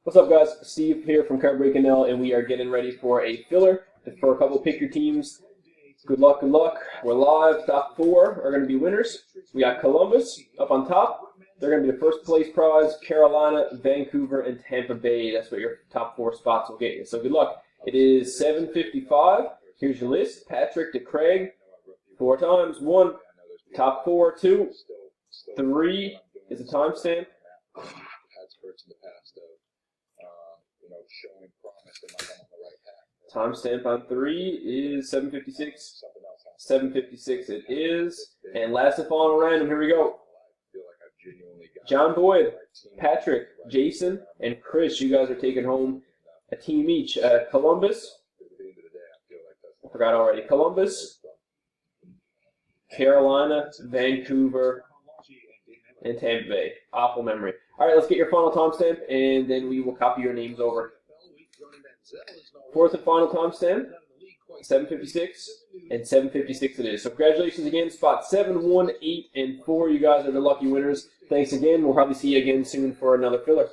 What's up, guys? Steve here from Card Breaking L, and we are getting ready for a filler for a couple pick your teams. Good luck, good luck. We're live. Top four are going to be winners. We got Columbus up on top. They're going to be the first place prize. Carolina, Vancouver, and Tampa Bay. That's what your top four spots will get you. So good luck. It is 7:55. Here's your list. Patrick to Craig. 4 times. 1. Top 4. 2. 3 is a timestamp. Showing promise they might come on the right path. Timestamp on 3 is 7:56. 7:56 it is. And last and final random, here we go. John Boyd, Patrick, Jason, and Chris, you guys are taking home a team each. Columbus, I forgot already. Columbus, Carolina, Vancouver, and Tampa Bay. Awful memory. All right, let's get your final timestamp, and then we will copy your names over. Fourth and final timestamp, 7:56, and 7:56 it is. So congratulations again, spot 7, 1, 8, and 4. You guys are the lucky winners. Thanks again. We'll probably see you again soon for another filler.